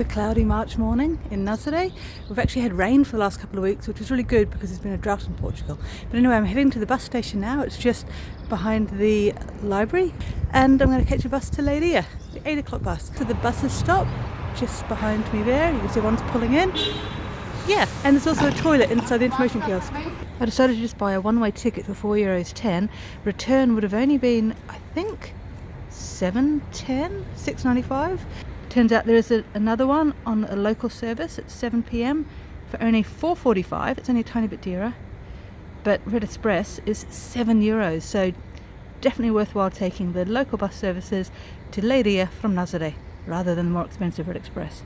a cloudy March morning in Nazaré. We've actually had rain for the last couple of weeks, which is really good because there's been a drought in Portugal. But anyway, I'm heading to the bus station now. It's just behind the library, and I'm going to catch a bus to Leiria, the 8 o'clock bus. So the buses stop just behind me there. You can see one's pulling in. Yeah, and there's also a toilet inside the information kiosk. I decided to just buy a one-way ticket for €4.10. Return would have only been, I think, $6.95. Turns out there is another one on a local service at 7 p.m. for only €4.45. It's only a tiny bit dearer. But Red Express is €7, so definitely worthwhile taking the local bus services to Leiria from Nazaré rather than the more expensive Red Express.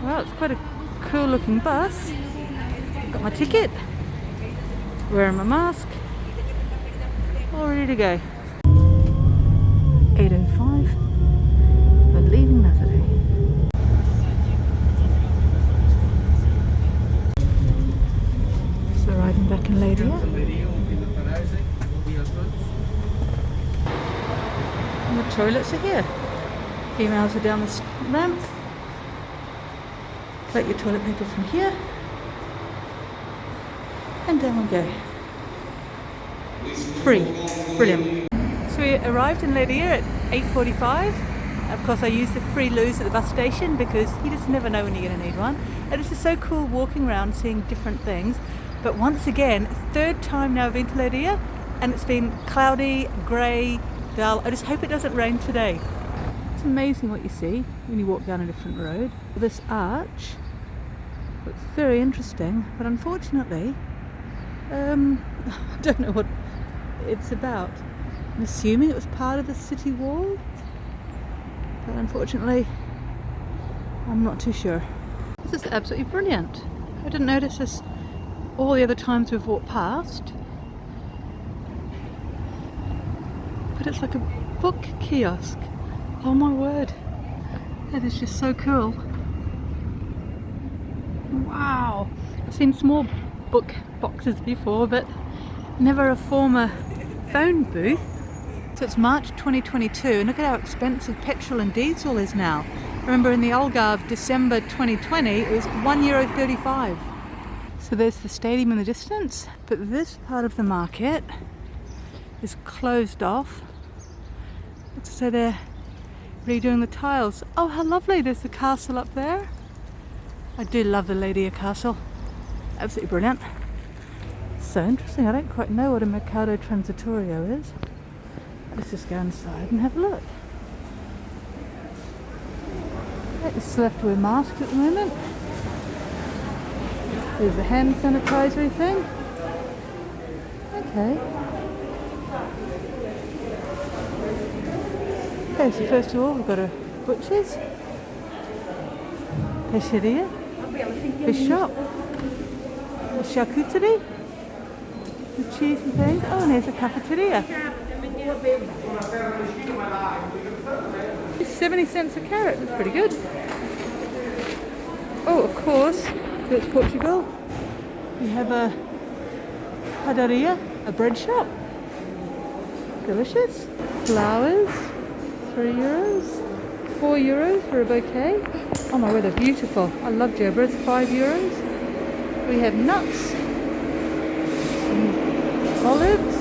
Well, it's quite a cool looking bus. Got my ticket, wearing my mask, all ready to go. 8:05, we're leaving Nazaré. So riding back in Leiria. And the toilets are here. Females are down this ramp. Collect your toilet paper from here. And down we go. Free. Brilliant. So we arrived in Leiria at 8:45. Of course, I used the free loos at the bus station because you just never know when you're going to need one. And it's just so cool walking around seeing different things. But once again, third time now I've been to Leiria, and it's been cloudy, grey, dull. I just hope it doesn't rain today. It's amazing what you see when you walk down a different road. This arch looks very interesting, but unfortunately, I don't know what it's about. I'm assuming it was part of the city wall, but unfortunately, I'm not too sure. This is absolutely brilliant. I didn't notice this all the other times we've walked past, but it's like a book kiosk. Oh my word, that is just so cool. Wow, I've seen small book boxes before, but never a former phone booth. So it's March 2022, and look at how expensive petrol and diesel is now. Remember in the Algarve, December 2020, it was €1.35. So there's the stadium in the distance, but this part of the market is closed off. Looks as though they're redoing the tiles. Oh, how lovely, there's the castle up there. I do love the Leiria Castle. Absolutely brilliant. So interesting, I don't quite know what a Mercado Transitorio is. Let's just go inside and have a look. You still have to wear masks at the moment. There's the hand sanitizer thing. Okay. Okay, so first of all we've got a butcher's, peixeria, fish shop, a charcuterie, the cheese and things. Oh, and there's a cafeteria. 70 cents a carrot, that's pretty good. Oh, of course, it's Portugal. We have a padaria, a bread shop. Delicious. Flowers, €3, €4 for a bouquet. Oh my word, they're beautiful. I love gerbers, €5. We have nuts, olives,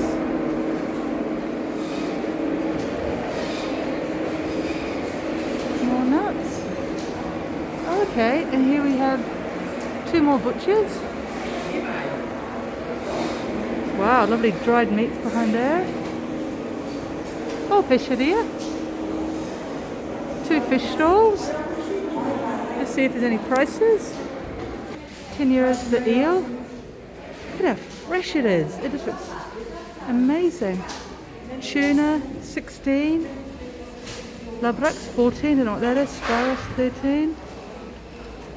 more nuts. Okay, and here we have 2 more butchers. Wow, lovely dried meats behind there. Oh, peixeria. 2 fish stalls. Let's see if there's any prices. €10 for the eel. Look at how fresh it is. It just looks amazing. Tuna, 16. Labrux, 14. I don't know what that is. Sparrows, 13. I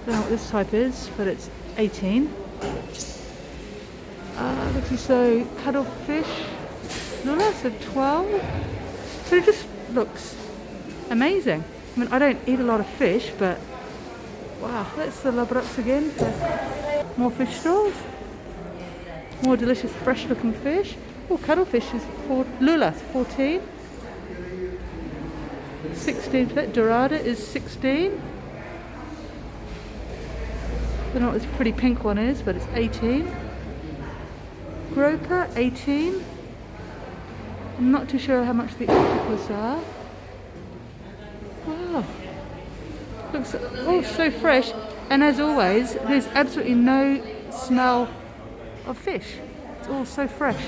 don't know what this type is, but it's 18. Looks as though cuttlefish, lulas of 12. So it just looks amazing. I mean, I don't eat a lot of fish, but wow, that's the labrux again. So more fish stalls, more delicious fresh looking fish. Oh, cuttlefish is lulas, 14. 16 for that. Dorada is 16. don't know what this pretty pink one is, but it's 18. Groper, 18. I'm not too sure how much the octopus are. Wow. Looks all so fresh. And as always, there's absolutely no smell of fish. It's all so fresh.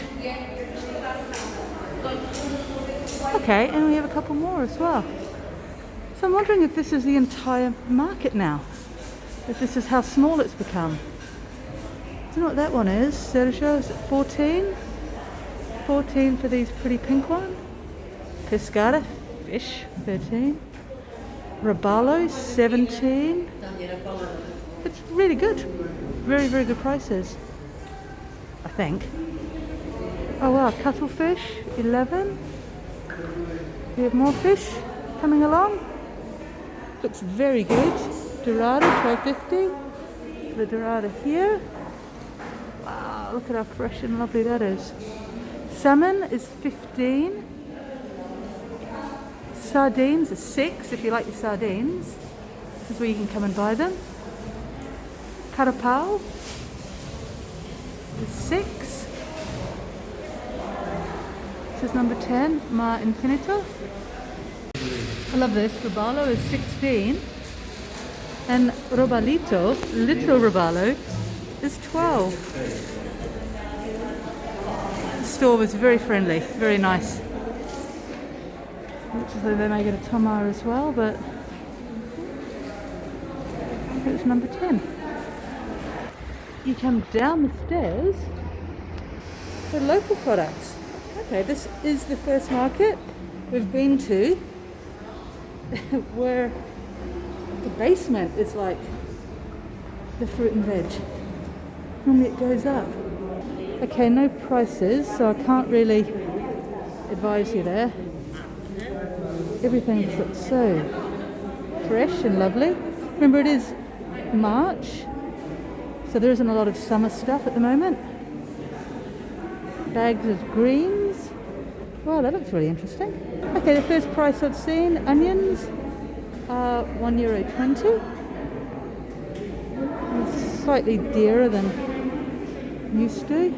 Okay, and we have a couple more as well. So I'm wondering if this is the entire market now. If this is how small it's become. I don't know what that one is. Sergio, is it 14? 14 for these pretty pink one. Pescada, fish, 13. Robalo, 17. It's really good. Very, very good prices, I think. Oh wow, cuttlefish, 11. We have more fish coming along. Looks very good. Dorado, 12.50. The dorado here. Wow, look at how fresh and lovely that is. Salmon is 15. Sardines is 6 if you like your sardines. This is where you can come and buy them. Carapau is 6. This is number 10, Mar Infinito. I love this. Robalo is 16. And Robalito, little Robalo, is 12. The store was very friendly, very nice. Looks as though they may get a tomar as well, but it's number 10. You come down the stairs for local products. Okay, this is the first market we've been to where the basement is like the fruit and veg. Normally it goes up. Okay, no prices, so I can't really advise you there. Everything just looks so fresh and lovely. Remember, it is March, so there isn't a lot of summer stuff at the moment. Bags of greens. Wow, that looks really interesting. Okay, the first price I've seen, onions are €1.20. It's slightly dearer than used to.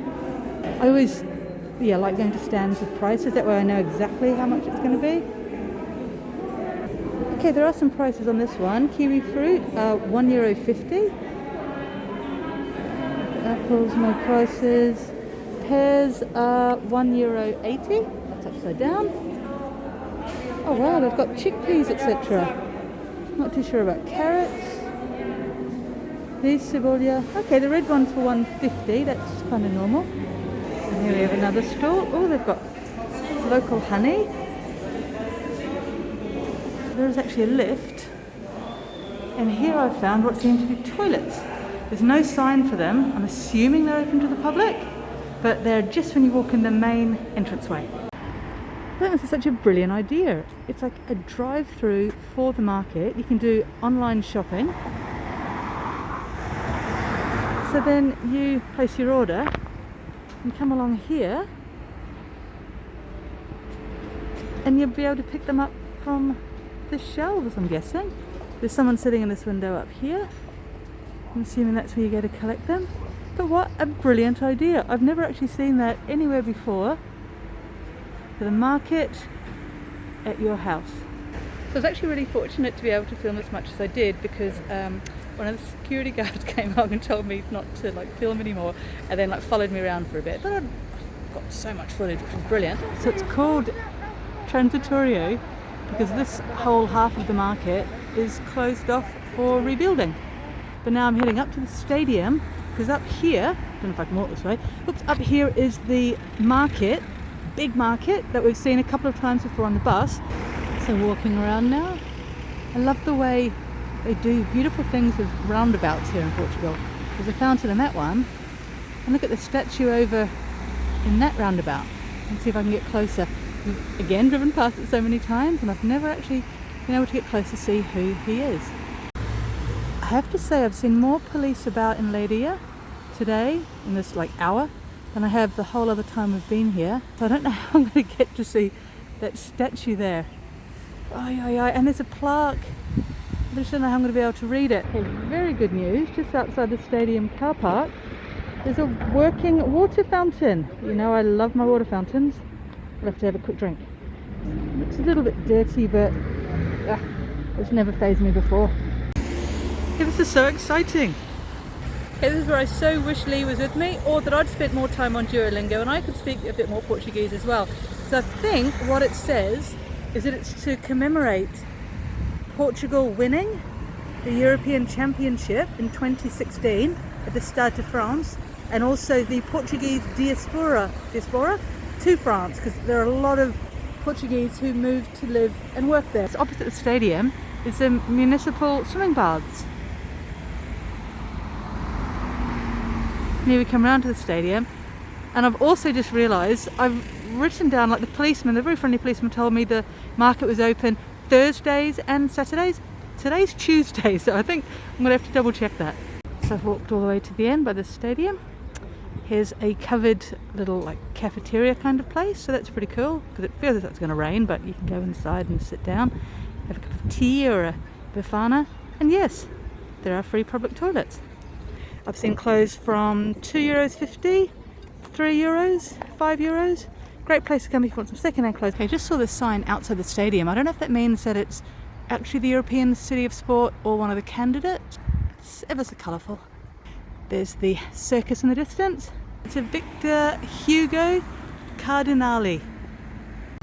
I always like going to stands with prices, that way I know exactly how much it's going to be. Okay, there are some prices on this one. Kiwi fruit, €1.50. Apples, no prices. Pears are €1.80. That's upside down. Oh wow, they've got chickpeas, etc. Not too sure about carrots. These cebolla. Okay, the red one's for €1.50. That's kind of normal. And here we have another store. Oh, they've got local honey. There is actually a lift, and here I found what seem to be toilets. There's no sign for them. I'm assuming they're open to the public, but they're just when you walk in the main entranceway. I think this is such a brilliant idea. It's like a drive-through for the market. You can do online shopping. So then you place your order and come along here, and you'll be able to pick them up from the shelves, I'm guessing. There's someone sitting in this window up here. I'm assuming that's where you go to collect them. But what a brilliant idea. I've never actually seen that anywhere before. For the market at your house. So I was actually really fortunate to be able to film as much as I did, because one of the security guards came along and told me not to film anymore, and then followed me around for a bit. But I've got so much footage, which was brilliant. So it's called Transitorio because this whole half of the market is closed off for rebuilding. But now I'm heading up to the stadium, because up here, I don't know if I can walk this way, up here is the market, big market that we've seen a couple of times before on the bus. So walking around now. I love the way they do beautiful things with roundabouts here in Portugal. There's a fountain in that one, and look at the statue over in that roundabout. Let's see if I can get closer. We've again driven past it so many times, and I've never actually been able to get close to see who he is. I have to say I've seen more police about in Leiria today, in this hour, than I have the whole other time we've been here. So I don't know how I'm going to get to see that statue there. Oh, and there's a plaque I just don't know how I'm going to be able to read it. Okay, very good news. Just outside the stadium car park, there's a working water fountain. You know I love my water fountains. I'll have to have a quick drink. Looks a little bit dirty, but it's never fazed me before. Okay, this is so exciting. Okay, this is where I so wish Lee was with me, or that I'd spent more time on Duolingo and I could speak a bit more Portuguese as well. So I think what it says is that it's to commemorate Portugal winning the European Championship in 2016 at the Stade de France, and also the Portuguese diaspora to France, because there are a lot of Portuguese who moved to live and work there. So opposite the stadium is the municipal swimming baths. Here we come round to the stadium, and I've also just realised I've written down, like, the policeman, the very friendly policeman told me the market was open Thursdays and Saturdays. Today's Tuesday, so I think I'm going to have to double check that. So I've walked all the way to the end by the stadium. Here's a covered little, like, cafeteria kind of place, so that's pretty cool because it feels like it's going to rain, but you can go inside and sit down, have a cup of tea or a bifana, and yes, there are free public toilets. I've seen clothes from €2.50, €3, €5. Great place to come if you want some second-hand clothes. Okay, I just saw this sign outside the stadium. I don't know if that means that it's actually the European City of Sport or one of the candidates. It's ever so colourful. There's the circus in the distance. It's a Victor Hugo Cardinale.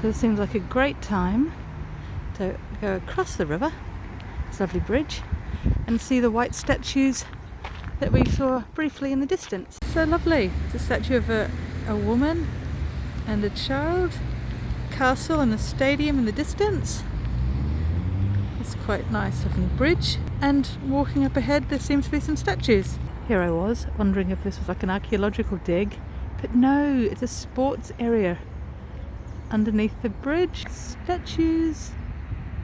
This seems like a great time to go across the river, this lovely bridge, and see the white statues that we saw briefly in the distance. So lovely. It's a statue of a woman and a child, castle and a stadium in the distance. It's quite nice looking bridge, and walking up ahead there seems to be some statues. Here I was wondering if this was like an archaeological dig, but no, it's a sports area underneath the bridge. Statues,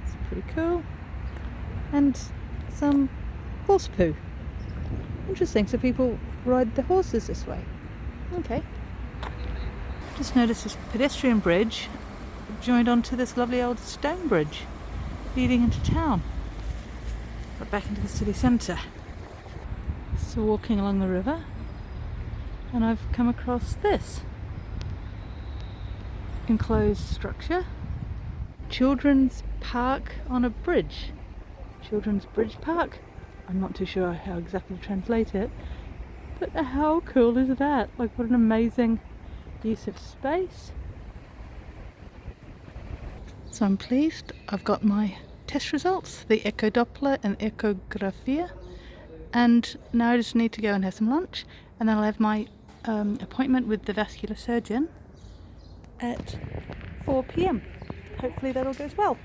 it's pretty cool, and some horse poo. Interesting, so people ride the horses this way. Okay. Just noticed this pedestrian bridge joined onto this lovely old stone bridge leading into town, but back into the city centre. So walking along the river, and I've come across this enclosed structure. Children's park on a bridge. Children's bridge park. I'm not too sure how exactly to translate it, but how cool is that? Like, what an amazing use of space. So I'm pleased I've got my test results, the echo Doppler and echographia, and now I just need to go and have some lunch, and then I'll have my appointment with the vascular surgeon at 4 p.m. Hopefully that all goes well.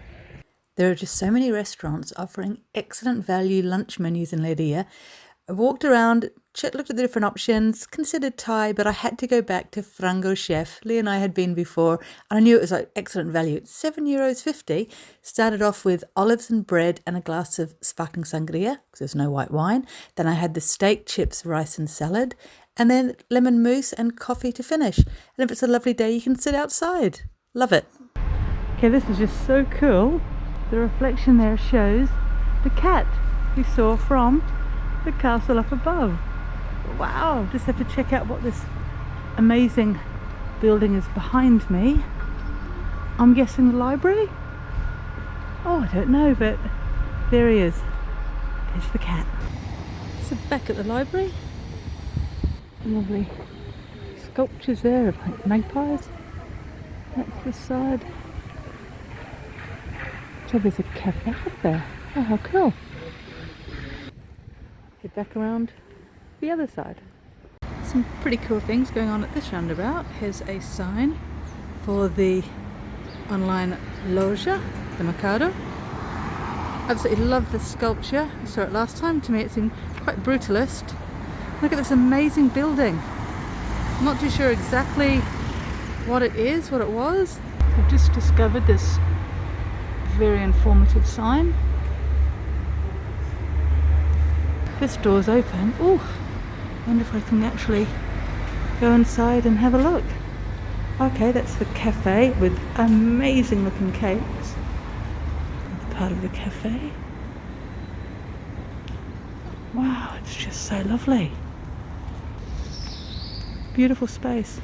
There are just so many restaurants offering excellent value lunch menus in Leiria. I walked around, looked at the different options, considered Thai, but I had to go back to Frango Chef. Lee and I had been before, and I knew it was like excellent value. It's €7.50. Started off with olives and bread and a glass of sparkling sangria, because there's no white wine. Then I had the steak, chips, rice and salad, and then lemon mousse and coffee to finish. And if it's a lovely day, you can sit outside. Love it. Okay, this is just so cool. The reflection there shows the cat we saw from the castle up above. Wow, just have to check out what this amazing building is behind me. I'm guessing the library? Oh, I don't know, but there he is. There's the cat. So back at the library, lovely sculptures there of like magpies. That's the side. So there's a cafe up there. Oh, how cool. Head back around the other side. Some pretty cool things going on at this roundabout. Here's a sign for the online loja, the Mercado. Absolutely love the sculpture. I saw it last time. To me it seemed quite brutalist. Look at this amazing building. I'm not too sure exactly what it is, what it was. I've just discovered this very informative sign. This door's open. Oh, I wonder if I can actually go inside and have a look. Okay, that's the cafe with amazing looking cakes. That's part of the cafe. Wow, it's just so lovely. Beautiful space.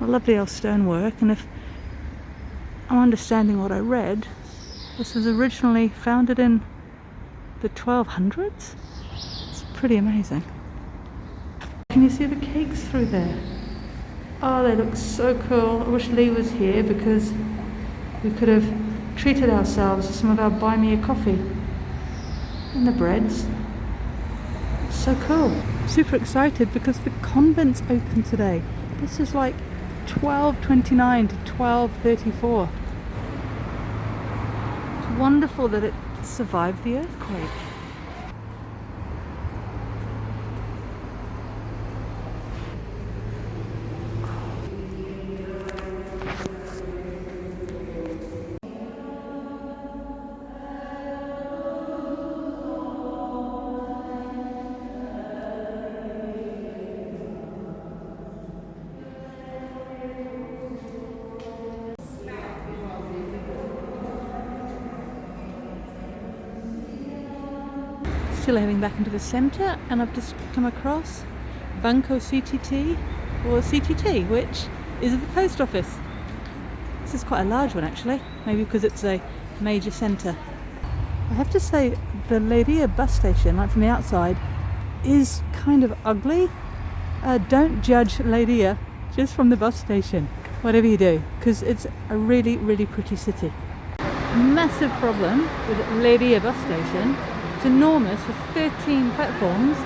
I love the old stonework, and if I'm understanding what I read, this was originally founded in the 1200s. It's pretty amazing. Can you see the cakes through there? Oh, they look so cool. I wish Lee was here because we could have treated ourselves to some of our buy me a coffee. And the breads. It's so cool. Super excited because the convent's open today. This is like 1229 to 1234. It's wonderful that it survived the earthquake. Still heading back into the centre, and I've just come across Banco CTT, or CTT, which is at the post office. This is quite a large one actually, maybe because it's a major centre. I have to say the LEIRIA bus station, like from the outside, is kind of ugly. Don't judge LEIRIA just from the bus station, whatever you do, because it's a really, really pretty city. Massive problem with LEIRIA bus station. It's enormous with 13 platforms,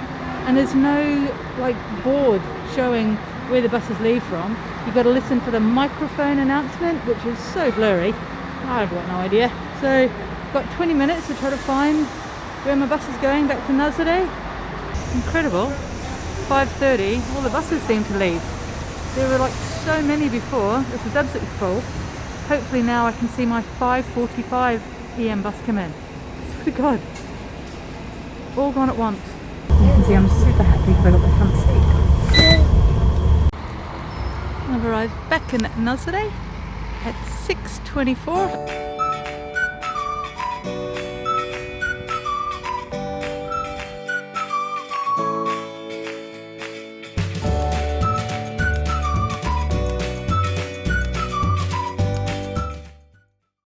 and there's no like board showing where the buses leave from. You've got to listen for the microphone announcement, which is so blurry. I've got no idea. So I've got 20 minutes to try to find where my bus is going back to Nazaré. Incredible. 5:30, all the buses seem to leave. There were like so many before. This was absolutely full. Hopefully now I can see my 5:45 PM bus come in. Swear to God. All gone at once. You can see I'm super happy because I got the front seat. I've arrived back in Nazaré at 6:24.